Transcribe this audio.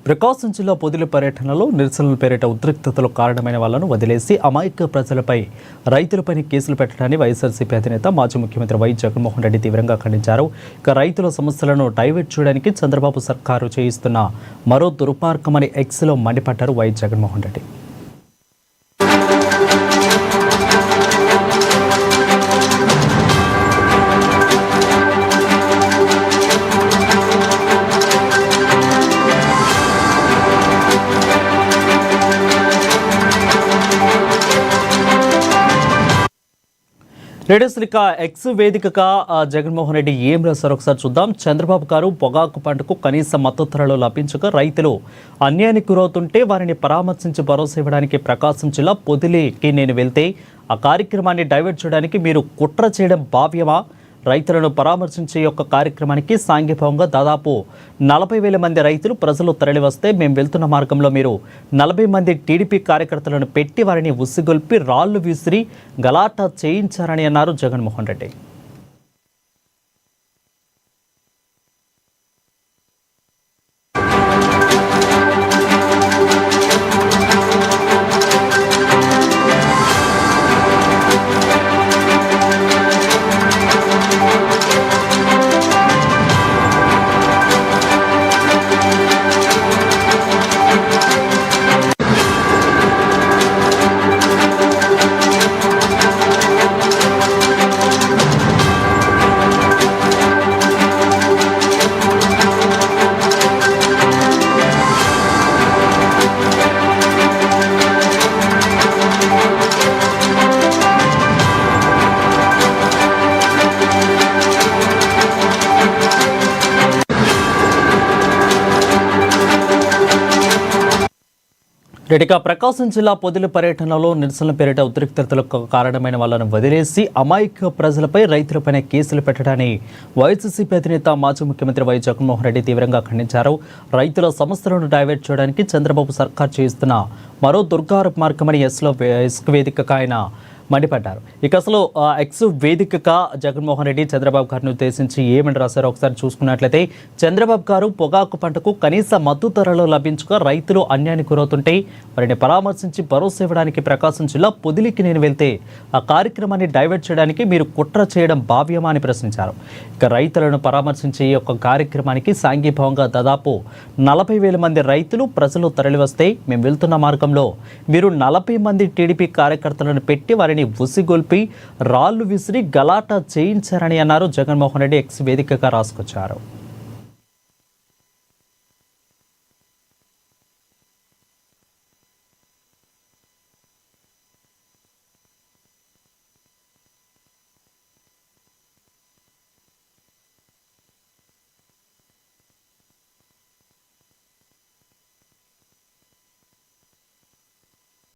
ప్రకాశం జిల్లా పొదిలి పర్యటనలో నిరసనల పేరిట ఉద్రిక్తతలకు కారణమైన వాళ్లను వదిలేసి అమాయక ప్రజలపై రైతులపై కేసులు పెట్టడాన్ని వైఎస్ఆర్సీపీ అధినేత మాజీ ముఖ్యమంత్రి వై జగన్మోహన్ రెడ్డి తీవ్రంగా ఖండించారు. ఇక రైతుల సమస్యలను డైవర్ట్ చేయడానికి చంద్రబాబు సర్కారు చేయిస్తున్న మరో దుర్మార్గమని ఎక్స్లో మండిపడ్డారు Y Jaganmohan Reddy. Latest X వేదికగా జగన్మోహన్ రెడ్డి ఏం రాశారు ఒకసారి చూద్దాం. చంద్రబాబు గారు పొగాకు పంటకు కనీస మద్దతు ధరలు లభించక రైతులు అన్యాయానికి గురవుతుంటే వారిని పరామర్శించి భరోసా ఇవ్వడానికి ప్రకాశం జిల్లా పొదిలికి నేను వెళ్తే ఆ కార్యక్రమాన్ని డైవర్ట్ చేయడానికి మీరు కుట్ర చేయడం భావ్యమా? రైతులను పరామర్శించే యొక్క కార్యక్రమానికి సాంఘికంగా దాదాపు 40,000 మంది రైతులు ప్రజలు తరలివస్తే మేము వెళ్తున్న మార్గంలో మీరు 40 మంది టీడీపీ కార్యకర్తలను పెట్టి వారిని ఉసిగొల్పి రాళ్లు విసిరి గలాటా చేయించారని అన్నారు జగన్మోహన్ రెడ్డి. ఇక ప్రకాశం జిల్లా పొదిలి పర్యటనలో నిరసనల పేరిట ఉద్రిక్తతలకు కారణమైన వాళ్లను వదిలేసి అమాయక ప్రజలపై రైతులపైన కేసులు పెట్టడాన్ని వైఎస్ఆర్సీపీ అధినేత మాజీ ముఖ్యమంత్రి వై జగన్మోహన్ రెడ్డి తీవ్రంగా ఖండించారు. రైతుల సమస్యలను డైవర్ట్ చేయడానికి చంద్రబాబు సర్కార్ చేస్తున్న మరో దుర్మార్గమని ఎక్స్ వేదికగా ఆయన మండిపడ్డారు. ఇక అసలు ఎక్స్ వేదికగా జగన్మోహన్ రెడ్డి చంద్రబాబు గారిని ఉద్దేశించి ఏమని రాశారో ఒకసారి చూసుకున్నట్లయితే, చంద్రబాబు గారు పొగాకు పంటకు కనీస మద్దతు ధరలు లభించక రైతులు అన్యాయానికి గురవుతుంటే వారిని పరామర్శించి భరోసా ఇవ్వడానికి ప్రకాశం జిల్లా పొదిలికి నేను వెళ్తే ఆ కార్యక్రమాన్ని డైవర్ట్ చేయడానికి మీరు కుట్ర చేయడం భావ్యమా అని ప్రశ్నించారు. ఇక రైతులను పరామర్శించే ఈ యొక్క కార్యక్రమానికి సాంఘీభావంగా దాదాపు 40,000 మంది రైతులు ప్రజలు తరలివస్తే మేము వెళ్తున్న మార్గంలో మీరు 40 మంది టీడీపీ కార్యకర్తలను పెట్టి వారిని ఉసిగొల్పి రాళ్లు విసిరి గలాటా చేయించారని అన్నారు జగన్మోహన్ రెడ్డి ఎక్స్ వేదికగా రాసుకొచ్చారు.